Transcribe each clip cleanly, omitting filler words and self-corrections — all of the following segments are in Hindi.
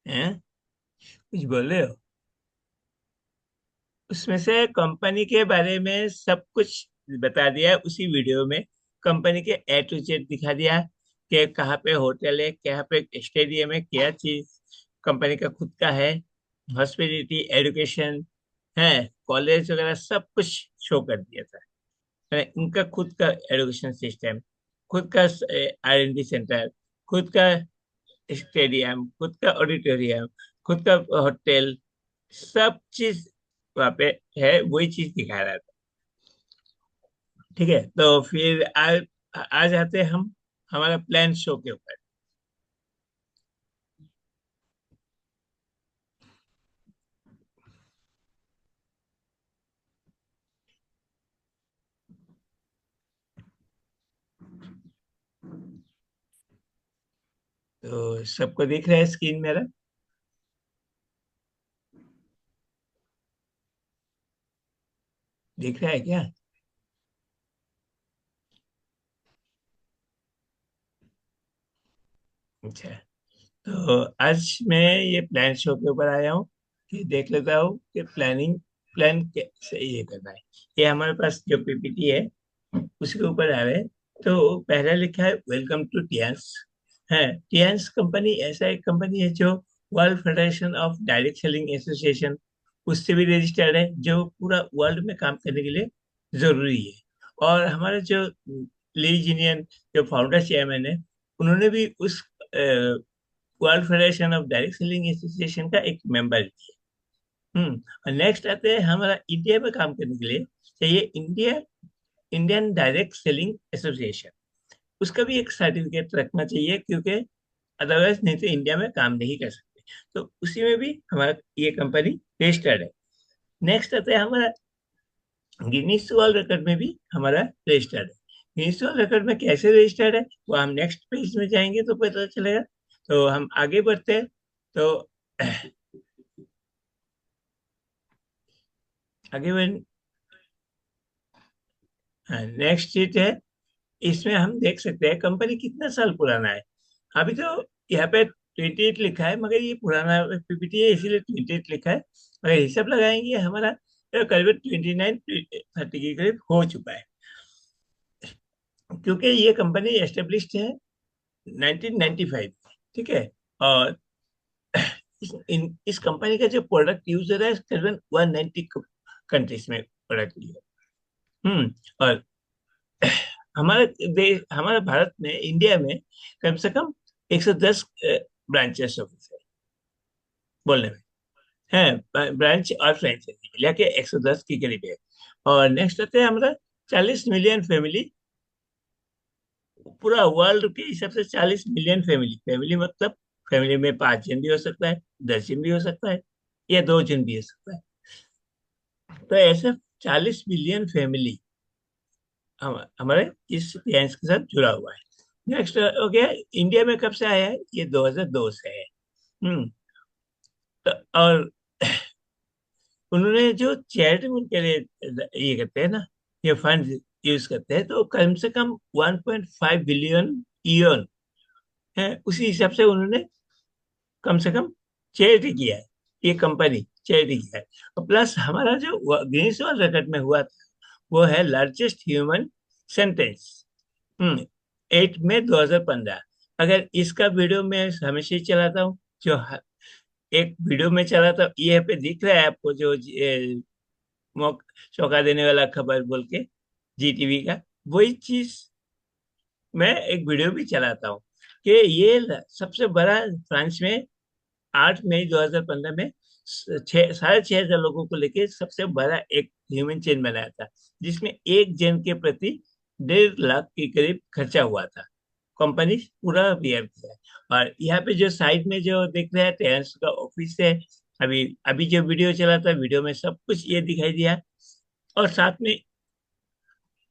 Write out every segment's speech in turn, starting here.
हैं? कुछ बोल रहे हो? उसमें से कंपनी के बारे में सब कुछ बता दिया उसी वीडियो में। कंपनी के ए टू जेड दिखा दिया कि कहाँ पे होटल है, कहाँ पे स्टेडियम है, क्या चीज कंपनी का खुद का है, हॉस्पिटलिटी, एजुकेशन है, कॉलेज वगैरह सब कुछ शो कर दिया था। उनका खुद का एजुकेशन सिस्टम, खुद का R&D सेंटर, खुद का स्टेडियम, खुद का ऑडिटोरियम, खुद का होटल, सब चीज वहाँ पे है। वही चीज दिखा रहा था। ठीक है, तो फिर आ जाते हैं हम हमारा प्लान शो के ऊपर। तो सबको दिख रहा है स्क्रीन मेरा? दिख रहा है क्या? अच्छा, तो आज मैं ये प्लान शो के ऊपर आया हूँ कि देख लेता हूँ कि प्लान कैसे ये करना है। ये हमारे पास जो PPT है उसके ऊपर आ रहे हैं। तो पहला लिखा है वेलकम टू टियांस। है, टियांस कंपनी ऐसा एक कंपनी है जो world federation of direct selling association उससे भी रजिस्टर्ड है, जो पूरा वर्ल्ड में काम करने के लिए जरूरी है। और हमारे जो ली जिनियन, जो फाउंडर चेयरमैन है, उन्होंने भी उस world federation of direct selling association का एक मेंबर है। और नेक्स्ट आते हैं हमारा इंडिया में काम करने के लिए चाहिए इंडियन डायरेक्ट सेलिंग एसोसिएशन। उसका भी एक सर्टिफिकेट रखना चाहिए, क्योंकि अदरवाइज नहीं तो इंडिया में काम नहीं कर सकते। तो उसी में भी हमारा ये कंपनी रजिस्टर्ड है। नेक्स्ट आता है हमारा गिनीज वर्ल्ड रिकॉर्ड में भी हमारा रजिस्टर्ड है। गिनीज वर्ल्ड रिकॉर्ड में कैसे रजिस्टर्ड है वो हम नेक्स्ट पेज में जाएंगे तो पता चलेगा। तो हम आगे बढ़ते हैं। तो आगे बढ़ नेक्स्ट चीज है, इसमें हम देख सकते हैं कंपनी कितना साल पुराना है। अभी तो यहाँ पे 28 लिखा है, मगर ये पुराना PPT है इसीलिए 28 लिखा है। अगर हिसाब लगाएंगे हमारा करीब 29-30 के करीब हो चुका है, क्योंकि ये कंपनी एस्टेब्लिश्ड है 1995। ठीक है। और इस कंपनी का जो प्रोडक्ट यूज हो रहा है करीबन 190 कंट्रीज में प्रोडक्ट यूज है। और हमारे हमारे भारत में, इंडिया में कम से कम 110 ब्रांचेस ऑफिस है बोलने में। है, ब्रांच और फ्रेंचाइजी मिला के 110 की करीब है। और नेक्स्ट आते हैं हमारा 40 मिलियन फैमिली। पूरा वर्ल्ड के हिसाब से 40 मिलियन फैमिली, फैमिली मतलब फैमिली में 5 जन भी हो सकता है, 10 जन भी हो सकता है, या 2 जन भी हो सकता है। तो ऐसे 40 मिलियन फैमिली हमारे इस गैंग्स के साथ जुड़ा हुआ है। नेक्स्ट हो गया, इंडिया में कब से आया है? ये 2002 से है। हम्म और उन्होंने जो चैरिटेबल के लिए ये करते हैं ना, ये फंड यूज करते हैं, तो कम से कम 1.5 बिलियन ईयन है। उसी हिसाब से उन्होंने कम से कम चैरिटी किया है। ये कंपनी चैरिटी किया है। और प्लस हमारा जो गिनीज वर्ल्ड रिकॉर्ड में हुआ था वो है लार्जेस्ट ह्यूमन सेंटेंस। 8 मई 2015। अगर इसका वीडियो मैं हमेशा ही चलाता हूँ, जो एक वीडियो में चला था, ये पे दिख रहा है आपको जो मौक चौंका देने वाला खबर बोल के, GTV का, वही चीज मैं एक वीडियो भी चलाता हूँ कि ये सबसे बड़ा फ्रांस में 8 मई 2015 में 6,500 लोगों को लेके सबसे बड़ा एक ह्यूमन चेन बनाया था, जिसमें एक जन के प्रति 1.5 लाख के करीब खर्चा हुआ था। कंपनी पूरा बियर किया है। और यहाँ पे जो साइड में जो देख रहे हैं टेरेंस का ऑफिस है। अभी अभी जो वीडियो चला था, वीडियो में सब कुछ ये दिखाई दिया। और साथ में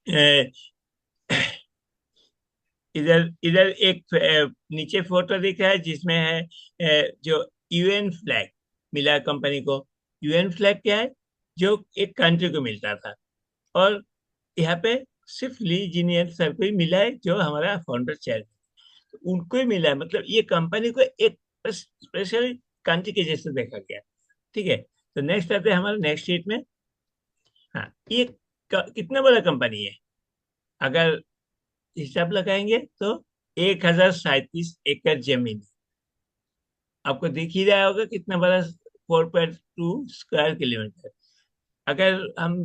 अ, इधर इधर एक नीचे फोटो दिख रहा है जिसमें है जो UN फ्लैग मिला कंपनी को। UN फ्लैग क्या है? जो एक कंट्री को मिलता था। और यहाँ पे सिर्फ ली जीनियर सर को ही मिला है, जो हमारा फाउंडर चेयर, उनको ही मिला है। मतलब ये कंपनी को एक स्पेशल कांची के जैसे देखा गया। ठीक है, तो नेक्स्ट आते हैं हमारे नेक्स्ट शीट में। हाँ, ये कितना बड़ा कंपनी है? अगर हिसाब लगाएंगे तो 1037 एकड़ जमीन। आपको दिख ही रहा होगा कितना बड़ा, 4.2 स्क्वायर किलोमीटर। अगर हम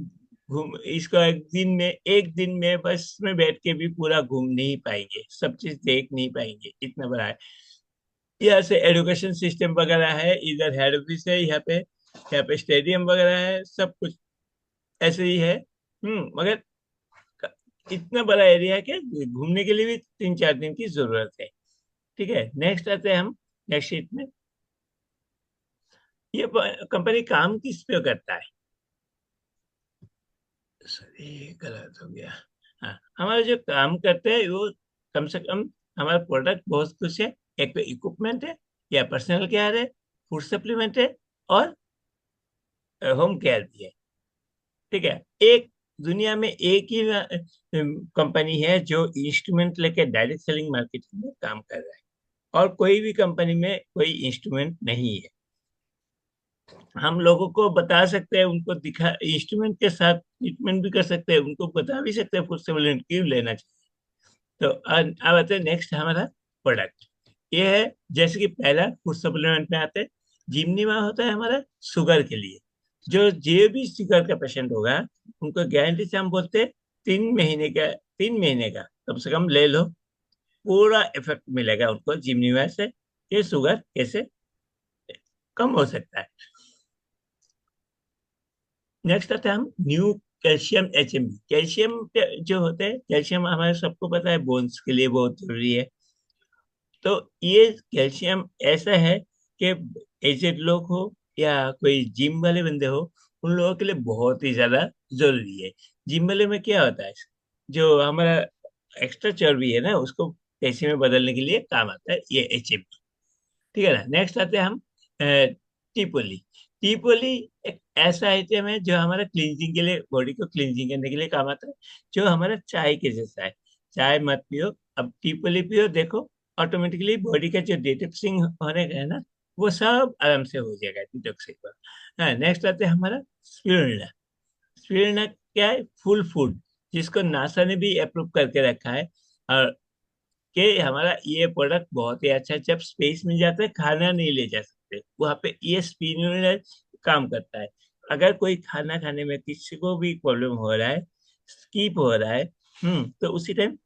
घूम इसको एक दिन में बस में बैठ के भी पूरा घूम नहीं पाएंगे, सब चीज देख नहीं पाएंगे, इतना बड़ा है। यहाँ से एजुकेशन सिस्टम वगैरह है, इधर हेड ऑफिस है, यहाँ पे स्टेडियम वगैरह है, सब कुछ ऐसे ही है। मगर क- इतना बड़ा एरिया है कि घूमने के लिए भी 3-4 दिन की जरूरत है। ठीक है, नेक्स्ट आते हैं हम नेक्स्ट शीट में। ये कंपनी काम किस पे करता है? सॉरी, गलत हो गया। हाँ, हमारे जो काम करते हैं वो कम से कम, हमारा प्रोडक्ट बहुत कुछ है। एक तो इक्विपमेंट है, या पर्सनल केयर है, फूड सप्लीमेंट है, और होम केयर भी है। ठीक है, एक दुनिया में एक ही कंपनी है जो इंस्ट्रूमेंट लेके डायरेक्ट सेलिंग मार्केटिंग में काम कर रहा है, और कोई भी कंपनी में कोई इंस्ट्रूमेंट नहीं है। हम लोगों को बता सकते हैं, उनको दिखा, इंस्ट्रूमेंट के साथ ट्रीटमेंट भी कर सकते हैं, उनको बता भी सकते हैं फूड सप्लीमेंट क्यों लेना चाहिए। तो अब आते हैं नेक्स्ट हमारा प्रोडक्ट। ये है, जैसे कि पहला फूड सप्लीमेंट में आते हैं, जिमनीमा होता है हमारा शुगर के लिए। जो भी शुगर का पेशेंट होगा, उनको गारंटी से हम बोलते हैं 3 महीने का कम से कम ले लो, पूरा इफेक्ट मिलेगा उनको जिमनीमा से। ये शुगर कैसे कम हो सकता है। नेक्स्ट आता है हम न्यू कैल्शियम HMB। कैल्शियम जो होते हैं, कैल्शियम हमारे सबको पता है बोन्स के लिए बहुत जरूरी है। तो ये कैल्शियम ऐसा है कि एजेड लोग हो या कोई जिम वाले बंदे हो, उन लोगों के लिए बहुत ही ज्यादा जरूरी है। जिम वाले में क्या होता है, जो हमारा एक्स्ट्रा चर्बी है ना, उसको कैल्शियम में बदलने के लिए काम आता है ये HMB। ठीक है ना। नेक्स्ट आते हैं हम टीपोली। टीपोली एक ऐसा आइटम है जो हमारा क्लींजिंग के लिए, बॉडी को क्लींजिंग करने के लिए काम आता है, जो हमारा चाय के जैसा है। चाय मत पियो, अब टीपोली पियो, देखो ऑटोमेटिकली बॉडी का जो डिटॉक्सिंग होने का है ना, वो सब आराम से हो जाएगा डिटॉक्सिंग पर। हाँ, नेक्स्ट आते हैं हमारा स्पिरुलिना। स्पिरुलिना क्या है? फुल फूड, जिसको नासा ने भी अप्रूव करके रखा है, और कि हमारा ये प्रोडक्ट बहुत ही अच्छा है। जब स्पेस मिल जाता है, खाना नहीं ले जा सकते, वहां पे ये स्पिरुलिना काम करता है। अगर कोई खाना खाने में किसी को भी प्रॉब्लम हो रहा है, स्कीप हो रहा है, तो उसी टाइम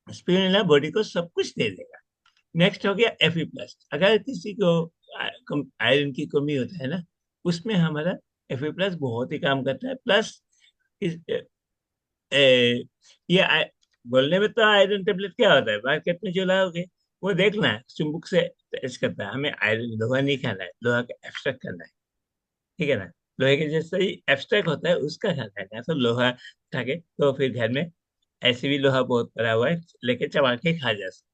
स्पिरुलिना बॉडी को सब कुछ दे देगा। नेक्स्ट हो गया Fe+। अगर किसी को आयरन की कमी होता है ना, उसमें हमारा Fe+ बहुत ही काम करता है। प्लस इस, ये बोलने में तो आयरन टेबलेट क्या होता है, मार्केट में जो लाओगे वो देखना है, चुंबक से टेस्ट करता है। हमें आयरन लोहा नहीं खाना है, लोहा का एक्सट्रैक्ट करना है। ठीक है ना। लोहे के जैसे ही एक्सट्रैक्ट होता है उसका खाना है ना, तो लोहा खा के तो फिर घर में ऐसे भी लोहा बहुत पड़ा हुआ है, लेके चबा के खा जा सकते।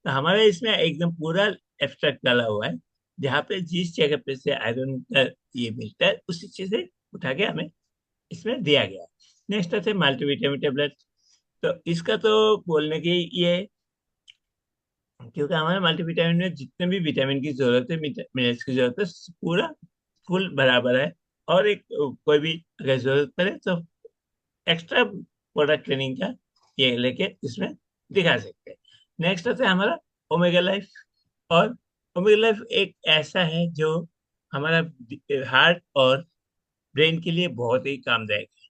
तो हमारे इसमें एकदम पूरा एक्सट्रैक्ट डाला हुआ है, जहाँ पे जिस जगह पे से आयरन का ये मिलता है, उसी चीज से उठा के हमें इसमें दिया गया है। नेक्स्ट आते हैं मल्टीविटामिन टेबलेट। तो इसका तो बोलने की ये, क्योंकि हमारे मल्टीविटामिन में जितने भी विटामिन की जरूरत है, मिनरल्स की जरूरत है, पूरा फुल बराबर है। और एक कोई भी अगर जरूरत पड़े तो एक्स्ट्रा प्रोडक्ट ट्रेनिंग का ये लेके इसमें दिखा सकते हैं। नेक्स्ट आता है हमारा ओमेगा लाइफ। और ओमेगा लाइफ एक ऐसा है जो हमारा हार्ट और ब्रेन के लिए बहुत ही कामदायक है।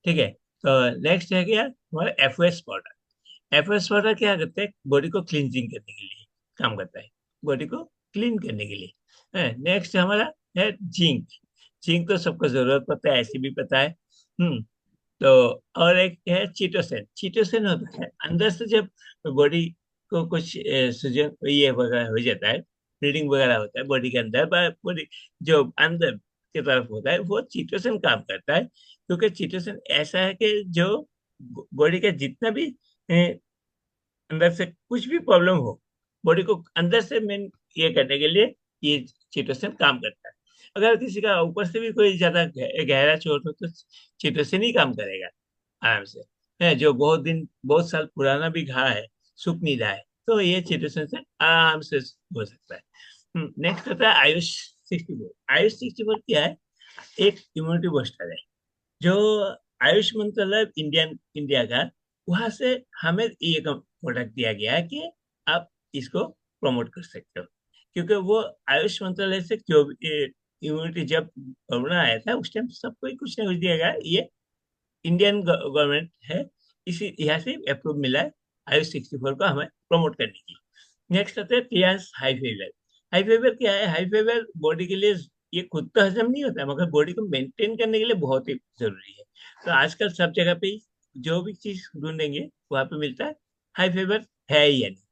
ठीक है, तो नेक्स्ट है क्या हमारा FOS पाउडर। FOS पाउडर क्या करता है? बॉडी को क्लींजिंग करने के लिए काम करता है, बॉडी को क्लीन करने के लिए। नेक्स्ट हमारा है जिंक। जिंक तो सबको जरूरत पड़ता है, ऐसे भी पता है। हम्म तो और एक है चीटोसिन। चीटोसिन होता है अंदर से, जब बॉडी को कुछ सूजन ये वगैरह हो जाता है, ब्लीडिंग वगैरह होता है बॉडी के अंदर, बॉडी जो अंदर की तरफ होता है, वो चीटोसिन काम करता है। क्योंकि चीटोसिन ऐसा है कि जो बॉडी का जितना भी अंदर से कुछ भी प्रॉब्लम हो, बॉडी को अंदर से मेन ये करने के लिए ये चीटोसिन काम करता है। अगर किसी का ऊपर से भी कोई ज्यादा गहरा चोट हो, तो चीटोसिन ही काम करेगा आराम से। जो बहुत साल पुराना भी घा है, सूख नहीं रहा है, तो ये चीटोसिन से आराम से हो सकता है। नेक्स्ट आता है आयुष 64। आयुष 64 क्या है? एक इम्यूनिटी बूस्टर है, जो आयुष मंत्रालय इंडिया का, वहां से हमें ये प्रोडक्ट दिया गया है कि आप इसको प्रमोट कर सकते हो। क्योंकि वो आयुष मंत्रालय से जो इम्यूनिटी जब कोरोना आया था उस टाइम सबको ही कुछ ना कुछ दिया गया, ये इंडियन गवर्नमेंट है, इसी यहाँ से अप्रूव मिला है आयुष 64 को हमें प्रमोट करने की। नेक्स्ट आता है पियाज हाई फेवर। हाई फेवर क्या है? हाई फेवर बॉडी के लिए, ये खुद तो हजम नहीं होता है, मगर बॉडी को मेंटेन करने के लिए बहुत ही जरूरी है। तो आजकल सब जगह पे ही जो भी चीज ढूंढेंगे वहां पे मिलता है हाई फेवर है या नहीं।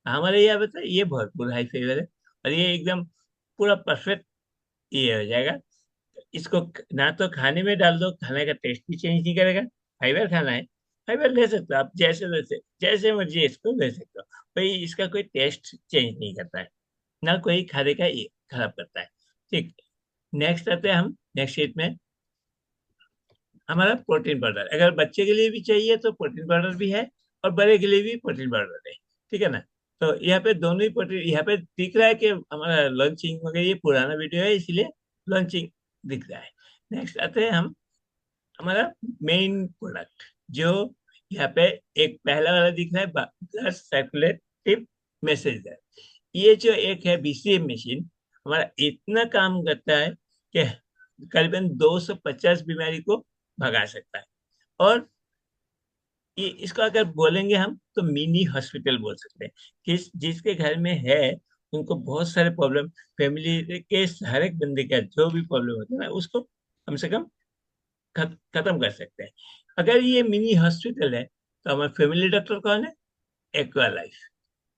हमारे यहाँ बता ये भरपूर हाई फेवर है, और ये एकदम पूरा परफेक्ट ये हो जाएगा। इसको ना तो खाने में डाल दो, खाने का टेस्ट भी चेंज नहीं करेगा। फाइबर खाना है, फाइबर ले सकते हो आप, जैसे जैसे जैसे मर्जी इसको ले सकते हो। भाई इसका कोई टेस्ट चेंज नहीं करता है, ना कोई खाने का ये खराब करता है। ठीक। नेक्स्ट आते हैं हम नेक्स्ट शीट में। हमारा प्रोटीन पाउडर, अगर बच्चे के लिए भी चाहिए तो प्रोटीन पाउडर भी है, और बड़े के लिए भी प्रोटीन पाउडर है। ठीक है ना? तो यहाँ पे दोनों ही प्रोटीन, यहाँ पे दिख रहा है कि हमारा लॉन्चिंग वगैरह, ये पुराना वीडियो है इसलिए लॉन्चिंग दिख रहा है। नेक्स्ट आते हैं हम हमारा मेन प्रोडक्ट, जो यहाँ पे एक पहला वाला दिख रहा है, ब्लड सर्कुलेटिव मैसेजर। ये जो एक है बीसीएम मशीन, हमारा इतना काम करता है कि करीबन 250 बीमारी को भगा सकता है। और ये इसको अगर बोलेंगे हम तो मिनी हॉस्पिटल बोल सकते हैं। जिसके घर में है, उनको बहुत सारे प्रॉब्लम, फैमिली के हर एक बंदे का जो भी प्रॉब्लम होता है ना, उसको कम से कम खत्म कर सकते हैं। अगर ये मिनी हॉस्पिटल है तो हमारे फैमिली डॉक्टर कौन है? Aqua life.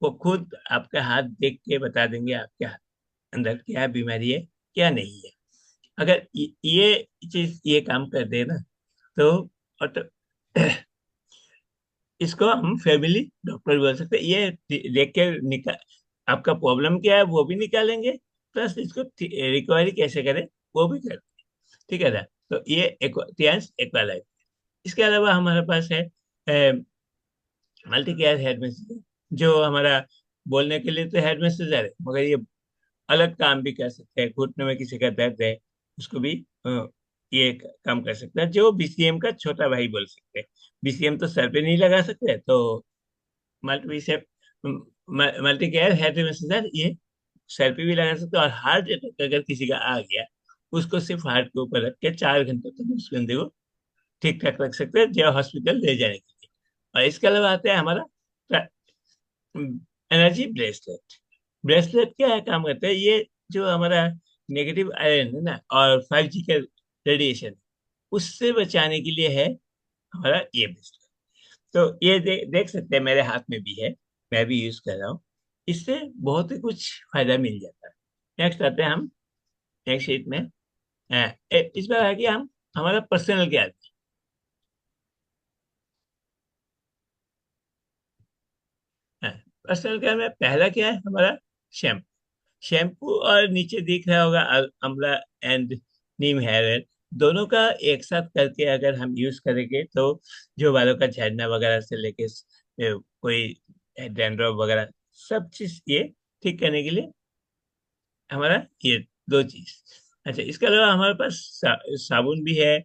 वो खुद आपका हाथ देख के बता देंगे आपके हाथ अंदर क्या बीमारी है, क्या नहीं है। अगर ये चीज ये काम कर दे ना, तो और तो इसको हम फैमिली डॉक्टर बोल सकते हैं। ये देख के निकाल, आपका प्रॉब्लम क्या है वो भी निकालेंगे, प्लस इसको रिकवरी कैसे करें वो भी करें। ठीक है ना? तो ये एक्वा लाइफ। इसके अलावा हमारे पास है मल्टी केयर हेड मैसेज, जो हमारा बोलने के लिए तो हेड मैसेजर है, मगर ये अलग काम भी कर सकते हैं। घुटने में किसी का दर्द है, उसको भी ये काम कर सकता है, जो बीसीएम का छोटा भाई बोल सकते हैं। बीसीएम तो सर पे नहीं लगा सकते, तो मल्टी से मल्टी केयर हेड मैसेजर ये सर पे भी लगा सकते हैं। और हार्ट अटैक अगर किसी का आ गया, उसको सिर्फ हार्ट के ऊपर रख के 4 घंटे तक उस बंदे को ठीक ठाक रख सकते हैं, जो हॉस्पिटल ले जाने के लिए। और इसके अलावा आता है हमारा एनर्जी ब्रेसलेट। ब्रेसलेट क्या है काम करता है? ये जो हमारा नेगेटिव आयन है ना, और 5G का रेडिएशन, उससे बचाने के लिए है हमारा ये ब्रेसलेट। तो ये देख सकते हैं मेरे हाथ में भी है, मैं भी यूज कर रहा हूँ। इससे बहुत ही कुछ फायदा मिल जाता है। नेक्स्ट आते हैं हम नेक्स्ट शीट में। इस बार आगे हम हमारा पर्सनल केयर। पर्सनल केयर में पहला क्या है हमारा? शैम्पू। शैम्पू और नीचे दिख रहा होगा अमला एंड नीम हेयर ऑयल, दोनों का एक साथ करके अगर हम यूज करेंगे तो जो बालों का झड़ना वगैरह से लेके कोई डैंड्रफ वगैरह, सब चीज ये ठीक करने के लिए हमारा ये दो चीज। अच्छा, इसके अलावा हमारे पास साबुन भी है।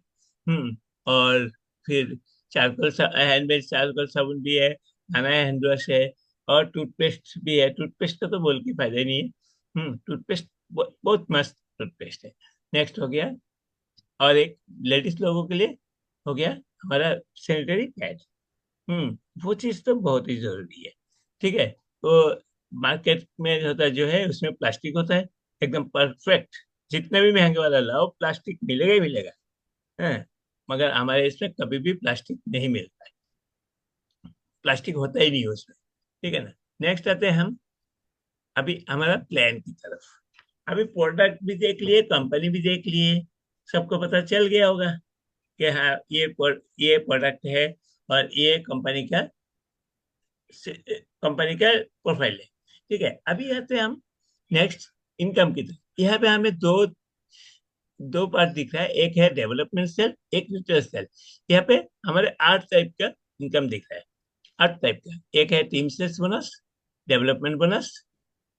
और फिर हैंडमेड चारकोल साबुन भी है, खाना है, हैंड वॉश है, और टूथपेस्ट भी है। टूथपेस्ट का तो बोल के फायदा ही नहीं है। टूथपेस्ट बहुत मस्त टूथपेस्ट है। नेक्स्ट हो गया, और एक लेडीज लोगों के लिए हो गया हमारा सैनिटरी पैड। वो चीज तो बहुत ही जरूरी है। ठीक है? तो मार्केट में होता है जो है उसमें प्लास्टिक होता है, एकदम परफेक्ट। जितने भी महंगे वाला लाओ प्लास्टिक मिलेगा ही मिलेगा। है, मगर हमारे इसमें कभी भी प्लास्टिक नहीं मिलता है, प्लास्टिक होता ही नहीं है उसमें। ठीक है ना? नेक्स्ट आते हैं हम अभी हमारा प्लान की तरफ। अभी प्रोडक्ट भी देख लिए, कंपनी भी देख लिए, सबको पता चल गया होगा कि हाँ ये प्रोडक्ट है, और ये कंपनी का प्रोफाइल है। ठीक है, अभी आते हैं हम नेक्स्ट इनकम की तरफ। यहाँ पे हमें दो दो पार्ट दिख रहा है, एक है डेवलपमेंट सेल, एक न्यूट्रल सेल। यहाँ पे हमारे 8 टाइप का इनकम दिख रहा है। 8 टाइप का, एक है team sales bonus, development bonus,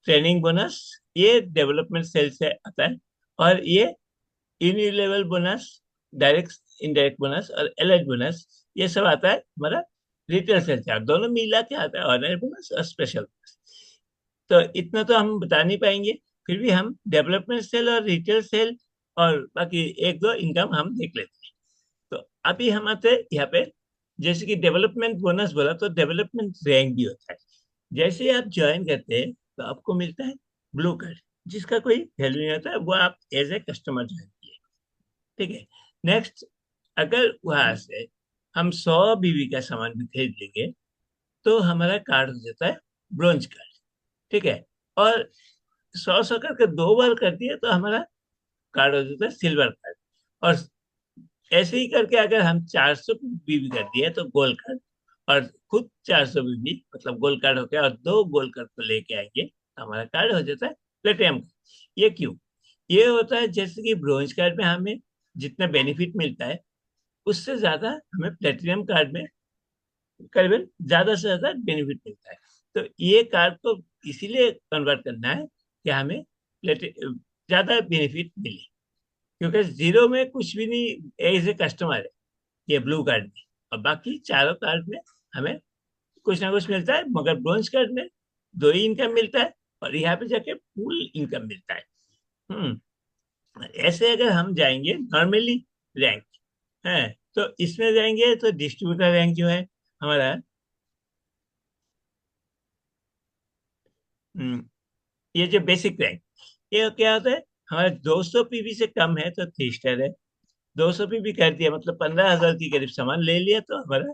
training bonus ये डेवलपमेंट सेल से आता है, और ये unilevel bonus, direct indirect bonus और एलाइड बोनस ये सब आता है हमारा रिटेल सेल से, दोनों मिला के आता है ऑनलाइन बोनस और स्पेशल बोनस। तो इतना तो हम बता नहीं पाएंगे, फिर भी हम डेवलपमेंट सेल और रिटेल सेल और बाकी एक दो इनकम हम देख लेते हैं। तो अभी हम आते हैं यहाँ पे, जैसे कि डेवलपमेंट बोनस बोला तो डेवलपमेंट रैंक भी होता है। जैसे ही आप ज्वाइन करते हैं तो आपको मिलता है ब्लू कार्ड, जिसका कोई वैल्यू नहीं होता है, वो आप एज ए कस्टमर ज्वाइन किए। ठीक है। नेक्स्ट, अगर वहां से हम 100 बीबी का सामान भी खरीद लेंगे तो हमारा कार्ड हो जाता है ब्रोंज कार्ड। ठीक है। और 100 करके 2 बार कर दिए तो हमारा कार्ड हो जाता है सिल्वर कार्ड। और ऐसे ही करके अगर हम 400 बीबी कर दिए तो गोल्ड कार्ड, और खुद 400 बीबी मतलब गोल्ड कार्ड हो गया और 2 गोल्ड कार्ड को लेके आएंगे तो हमारा कार्ड हो जाता है प्लेटिनम कार्ड। ये क्यों? ये होता है जैसे कि ब्रोंज कार्ड में हमें जितना बेनिफिट मिलता है उससे ज्यादा हमें प्लेटिनम कार्ड में करीबन ज्यादा से ज्यादा बेनिफिट मिलता है। तो ये कार्ड को इसीलिए कन्वर्ट करना है कि हमें प्लेटि ज्यादा बेनिफिट मिले, क्योंकि जीरो में कुछ भी नहीं एज ए कस्टमर है ये ब्लू कार्ड में, और बाकी चारों कार्ड में हमें कुछ ना कुछ मिलता है, मगर ब्रोंज कार्ड में 2 ही इनकम मिलता है और यहाँ पे जाके फुल इनकम मिलता है। ऐसे अगर हम जाएंगे नॉर्मली रैंक है, तो इसमें जाएंगे तो डिस्ट्रीब्यूटर रैंक जो है हमारा, हम्म, ये जो बेसिक रैंक, ये क्या होता है, हमारा 200 पीवी से कम है तो 3 स्टार है। 200 पीवी कर दिया मतलब 15,000 की करीब सामान ले लिया तो हमारा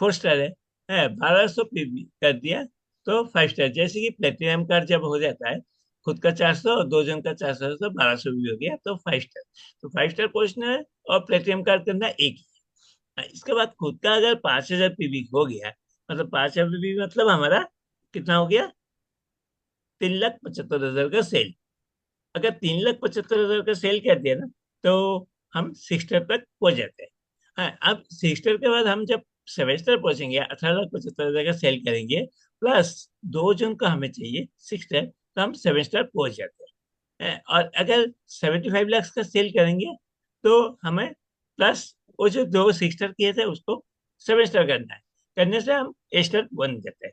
4 स्टार है। 1200 पीवी कर दिया तो 5 स्टार। जैसे कि प्लेटिनम कार्ड जब हो जाता है खुद का 400 और दो जन का 400 तो 1200 भी हो गया तो 5 स्टार। तो 5 स्टार पहुंचना है और प्लेटिनम कार्ड करना एक ही है। इसके बाद खुद का अगर 5,000 पीवी हो गया, मतलब 5,000 पीवी मतलब हमारा कितना हो गया, 3,75,000 का सेल। अगर 3,75,000 का सेल कर दिया ना तो हम 6 स्टार तक पहुंच जाते हैं। हाँ, अब 6 स्टार के बाद हम जब 7 स्टार पहुंचेंगे, 18,75,000 का सेल करेंगे, प्लस 2 जन का हमें चाहिए 6 स्टार, तो हम 7 स्टार पहुंच जाते हैं। और अगर 75 लाख का सेल करेंगे तो हमें प्लस वो जो 2 6 स्टार किए थे उसको 7 स्टार करना है। करने से हम A स्टार बन जाते हैं।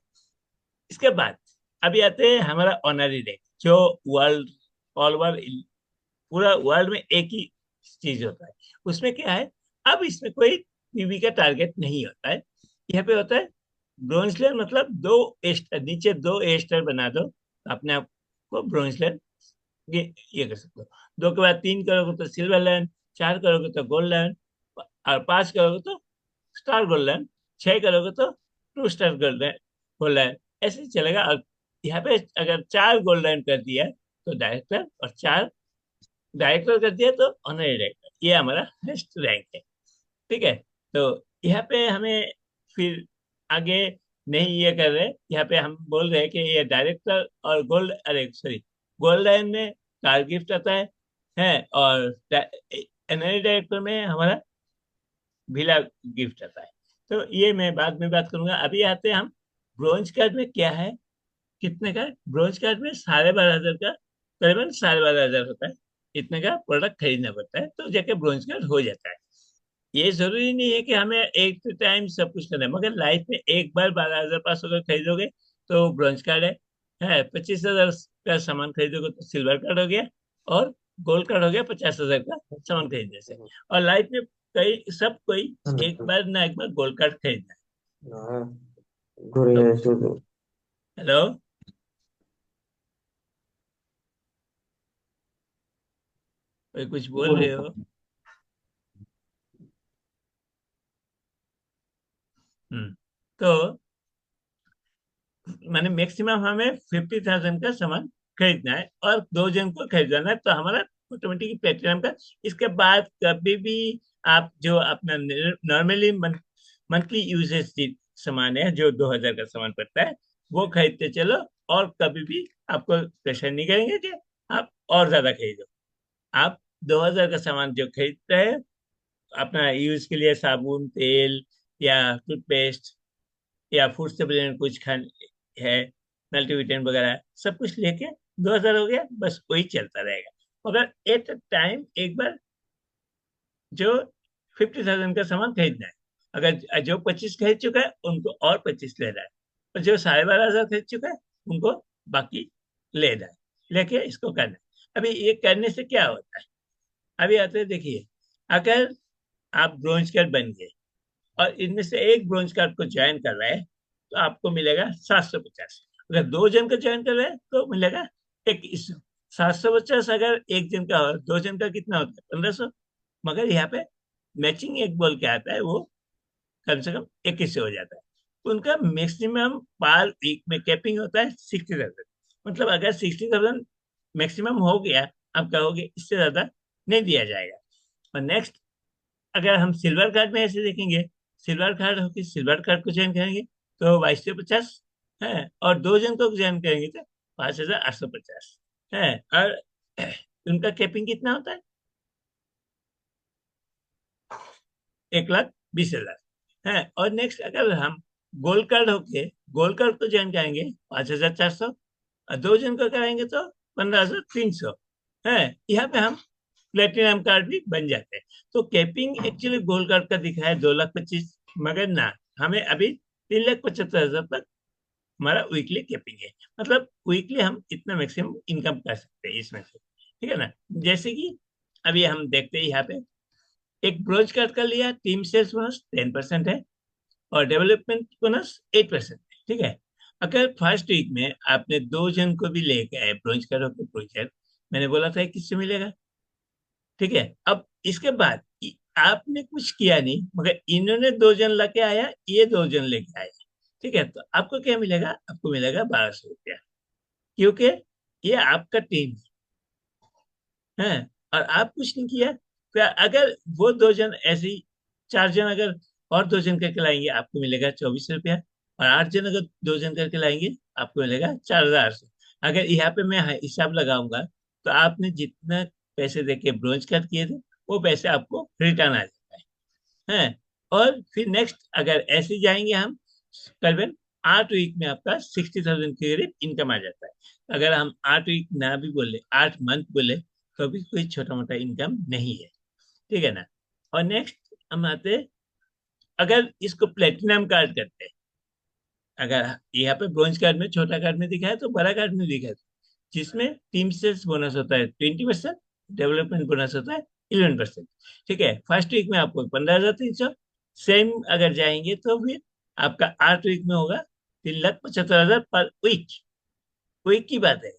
इसके बाद अभी आते हैं हमारा ऑनरी रैंक, जो वर्ल्ड ऑल ओवर पूरा वर्ल्ड में एक ही चीज होता है। उसमें क्या है, अब इसमें कोई पीवी का टारगेट नहीं होता है। यहाँ पे होता है ब्रोंज लेयर, मतलब नीचे 2 A स्टार बना दो तो अपने आप को ब्रोंज लेयर ये कर सकते हो। 2 के बाद 3 करोगे तो सिल्वर लाइन, 4 करोगे तो गोल्ड लाइन, और 5 करोगे तो स्टार गोल्ड लाइन, 6 करोगे तो 2 स्टार गोल्ड लाइन। ऐसे ही चलेगा। और यहाँ पे अगर 4 गोल्ड लाइन कर दिया तो डायरेक्टर, और 4 डायरेक्टर कर दिया तो ऑनरी डायरेक्टर, ये हमारा हाईएस्ट रैंक है। ठीक है। तो यहाँ पे हमें फिर आगे नहीं ये कर रहे, यहाँ पे हम बोल रहे हैं कि ये डायरेक्टर और गोल्ड, अरे सॉरी, गोल्ड लाइन में कार गिफ्ट आता है और एनआरई डायरेक्टर में हमारा भिला गिफ्ट आता है। तो ये मैं बाद में बात करूंगा। अभी आते हैं हम ब्रोंज कार्ड में क्या है, कितने का। ब्रोंज कार्ड में 12,500 का, करीबन 12,500 होता है, इतने का प्रोडक्ट खरीदना पड़ता है तो जाके ब्रोंज कार्ड हो जाता है। ये जरूरी नहीं है कि हमें एक टाइम सब कुछ करना है, मगर लाइफ में एक बार 12,500 का खरीदोगे तो ब्रोंज कार्ड है 25,000 का सामान खरीदोगे तो सिल्वर कार्ड हो गया, और गोल्ड कार्ड हो गया 50,000 का सामान खरीदने से। और लाइफ में कई सब कोई एक बार ना एक बार गोल्ड कार्ड खरीदना हाँ, है। तो घुरे शुरू। हेलो, कोई कुछ बोल घुरे। रहे हो? तो माने मैक्सिमम हमें 50,000 का सामान खरीदना है और 2 जन को खरीदना है तो हमारा ऑटोमेटिक प्लेटिनम का। इसके बाद कभी भी आप जो अपना नॉर्मली मंथली यूजेज सामान है जो 2,000 का सामान पड़ता है वो खरीदते चलो, और कभी भी आपको प्रेशर नहीं करेंगे कि आप और ज्यादा खरीदो। आप 2,000 का सामान जो खरीदते हैं अपना यूज के लिए, साबुन, तेल या टूथपेस्ट या फूड सप्लीमेंट कुछ खान है, मल्टीविटामिन वगैरह सब कुछ लेके 2,000 हो गया, बस वही चलता रहेगा। मगर एट टाइम एक बार जो 50,000 का सामान खरीदना है, अगर जो 25 खरीद चुका है उनको और 25 लेना है, और जो 12,500 खरीद चुका है उनको बाकी लेना है, लेके इसको करना है। अभी ये करने से क्या होता है, अभी आते हैं देखिए, अगर आप ब्रोंज कार्ड बन गए और इनमें से एक ब्रोंज कार्ड को ज्वाइन कर रहा है तो आपको मिलेगा 750। अगर दो जन को ज्वाइन कर रहे हैं तो मिलेगा 2100। 750 अगर एक जन का हो, दो जन का कितना होता है, 1500। मगर यहाँ पे मैचिंग एक बोल के आता है, वो कम से कम 21 हो जाता है। उनका मैक्सिमम पर वीक में कैपिंग होता है 60,000। मतलब अगर 60,000 मैक्सिमम हो गया, आप कहोगे इससे ज्यादा नहीं दिया जाएगा। और नेक्स्ट, अगर हम सिल्वर कार्ड में ऐसे देखेंगे, सिल्वर कार्ड होकर सिल्वर कार्ड को ज्वाइन करेंगे तो 2250 है, और दो जन को ज्वाइन करेंगे तो 5,850 है। और उनका कैपिंग कितना होता है, 1,20,000 है। और नेक्स्ट, अगर हम गोल्ड कार्ड होके गोल्ड कार्ड को ज्वाइन करेंगे 5,400, और दो जन को कराएंगे तो 15,300 है। यहाँ पे हम प्लेटिनम कार्ड भी बन जाते हैं। तो कैपिंग एक्चुअली गोल्ड कार्ड का दिखा है 2,25,000, मगर ना, हमें अभी 3,75,000 तक हमारा वीकली कैपिंग है। मतलब वीकली हम इतना मैक्सिमम इनकम कर सकते हैं इसमें से, ठीक है ना। जैसे कि अभी हम देखते हैं यहाँ पे, एक ब्रोंज कार्ड का लिया, टीम सेल्स बोनस 10% है और डेवलपमेंट बोनस 8% है, ठीक है। अगर फर्स्ट वीक में आपने दो जन को भी लेके आए ब्रोंज कार्ड और ब्रोंज कार्ड, मैंने बोला था किससे मिलेगा, ठीक है। अब इसके बाद आपने कुछ किया नहीं, मगर इन्होंने दो जन लेके आया, ये दो जन लेके आया, ठीक है, तो आपको क्या मिलेगा, आपको मिलेगा 1,200 रुपया, क्योंकि ये आपका टीम है और आप कुछ नहीं किया। तो अगर वो दो जन ऐसे ही, चार जन अगर और दो जन करके लाएंगे आपको मिलेगा 24 रुपया, और आठ जन अगर दो जन करके लाएंगे आपको मिलेगा 4,800। अगर यहाँ पे मैं हिसाब लगाऊंगा तो आपने जितना पैसे देके ब्रोंज कार्ड किए थे वो पैसे आपको रिटर्न आ जाता है। और फिर नेक्स्ट अगर ऐसे जाएंगे हम, करीबन 8 वीक में आपका 60,000 के करीब इनकम आ जाता है। अगर हम 8 वीक ना भी बोले, 8 मंथ बोले, तो भी कोई छोटा मोटा इनकम नहीं है, ठीक है ना। और नेक्स्ट हम आते हैं, अगर इसको प्लेटिनम कार्ड करते हैं, अगर यहाँ पे ब्रॉन्ज कार्ड में, छोटा कार्ड में दिखा है तो बड़ा कार्ड में दिखा है, जिसमें टीम सेल्स बोनस होता है 20%, डेवलपमेंट बोनस होता है 11%, ठीक है। फर्स्ट वीक में आपको 15,300, सेम अगर जाएंगे तो फिर आपका 8 वीक में होगा 3,75,000 पर वीक। वीक की बात है,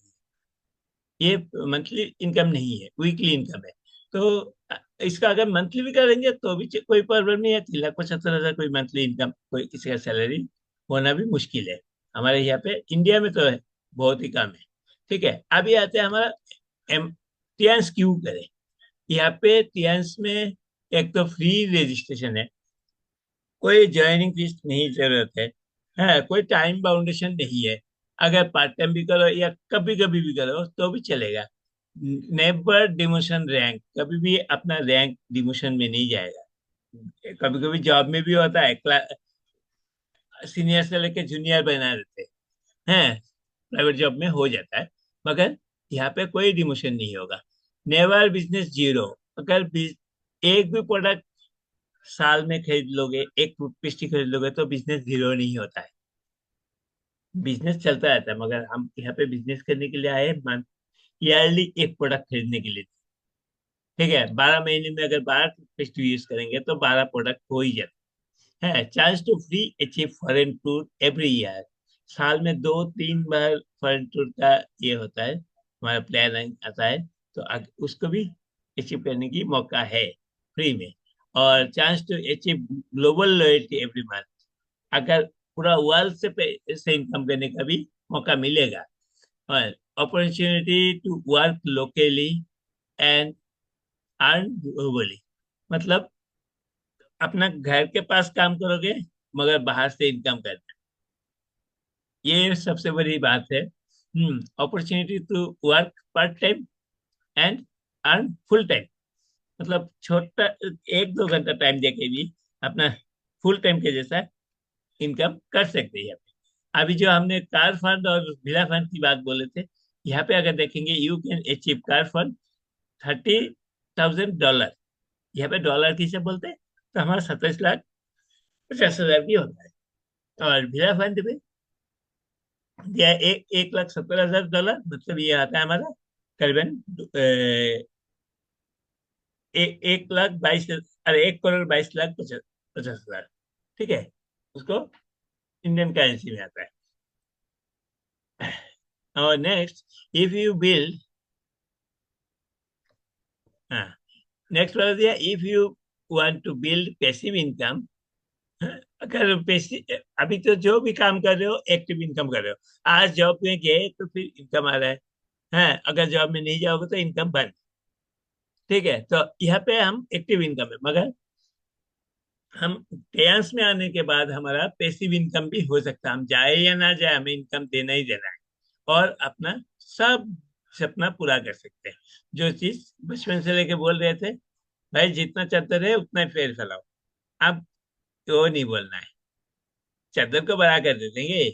ये मंथली इनकम नहीं है, वीकली इनकम है। तो इसका अगर मंथली भी करेंगे तो भी कोई प्रॉब्लम नहीं है। 3,75,000 कोई मंथली इनकम, कोई किसी का सैलरी होना भी मुश्किल है। हमारे यहाँ पे इंडिया में तो है, बहुत ही कम है, ठीक है। अभी आते हैं हमारा एम टियांस क्यों करें। यहाँ पे टियांस में एक तो फ्री रजिस्ट्रेशन है, कोई ज्वाइनिंग फीस नहीं जरूरत है कोई टाइम बाउंडेशन नहीं है। अगर पार्ट टाइम भी करो या कभी कभी भी करो तो भी चलेगा। नेवर डिमोशन रैंक, कभी भी अपना रैंक डिमोशन में नहीं जाएगा। कभी कभी जॉब में भी होता है, सीनियर से लेके जूनियर बना देते हैं, प्राइवेट जॉब में हो जाता है। मगर यहाँ पे कोई डिमोशन नहीं होगा। Never business zero. अगर एक भी प्रोडक्ट साल में खरीद लोगे, एक टूथपेस्ट ही खरीद लोगे तो बिजनेस जीरो नहीं होता है, बिजनेस चलता रहता है। मगर हम यहाँ पे बिजनेस करने के लिए आए, मंथ ईयरली एक प्रोडक्ट खरीदने के लिए, ठीक है। 12 महीने में अगर 12 टूथपेस्ट यूज करेंगे तो 12 प्रोडक्ट हो ही जाता है। Chance to free achieve foreign tour every year. साल में 2-3 बार फॉरेन टूर का ये होता है, हमारा प्लान आता है, तो उसको भी अचीव करने की मौका है फ्री में। और chance to achieve global loyalty every month. अगर पूरा वर्ल्ड से इनकम करने का भी मौका मिलेगा। और opportunity to work locally and earn globally. मतलब अपना घर के पास काम करोगे मगर बाहर से इनकम करना, ये सबसे बड़ी बात है। Opportunity to work part time and earn full time. मतलब छोटा 1-2 घंटा टाइम देके भी अपना फुल टाइम के जैसा इनकम कर सकते हैं। अभी जो हमने कार फंड और विला फंड की बात बोले थे, यहाँ पे अगर देखेंगे you can achieve car fund 30,000 dollar. यहाँ पे डॉलर किसे बोलते हैं, तो हमारा 27,50,000 भी होता है। और विला फंड में दिया है 1,70,000 डॉलर, मतलब ये आता है हमारा करीबन 1,22,00,000, अरे 1,22,50,000। ठीक है, उसको इंडियन करेंसी में आता है। और नेक्स्ट, इफ यू बिल्ड, हाँ, नेक्स्ट वाला दिया, if you want to build passive income. अगर पैसिव, अभी तो जो भी काम कर रहे हो एक्टिव इनकम कर रहे हो, आज जॉब में गए तो फिर इनकम आ रहा है। हाँ, अगर जॉब में नहीं जाओगे तो इनकम बंद। ठीक है, तो यहाँ पे हम एक्टिव इनकम है, मगर हम टेंस में आने के बाद हमारा पैसिव इनकम भी हो सकता है। हम जाए या ना जाए, हमें इनकम देना ही देना है, और अपना सब सपना पूरा कर सकते हैं। जो चीज बचपन से लेके बोल रहे थे, भाई जितना चादर है उतना ही पेड़ फैलाओ, अब तो नहीं बोलना है, चादर को बड़ा कर दे देंगे।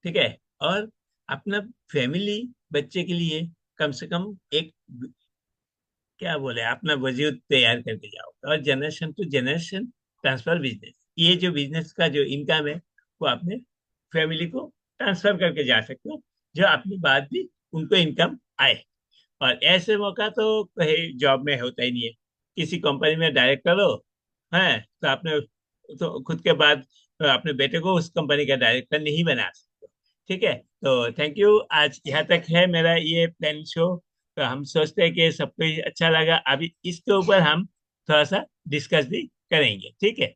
ठीक है, और अपना फैमिली, बच्चे के लिए कम से कम एक, क्या बोले, अपना वजूद तैयार करके जाओ। और generation to generation transfer business, ये जो बिजनेस का जो इनकम है, वो अपने फैमिली को ट्रांसफर करके जा सकते हो, जो अपनी बात भी उनको इनकम आए। और ऐसे मौका तो कहीं जॉब में होता ही नहीं है। किसी कंपनी में डायरेक्ट करो, है तो आपने, तो खुद के बाद तो अपने बेटे को उस कंपनी का डायरेक्टर नहीं बना सकते। ठीक है, तो थैंक यू, आज यहाँ तक है मेरा ये प्लान शो। तो हम सोचते हैं कि सबको अच्छा लगा, अभी इसके ऊपर हम थोड़ा सा डिस्कस भी करेंगे। ठीक है।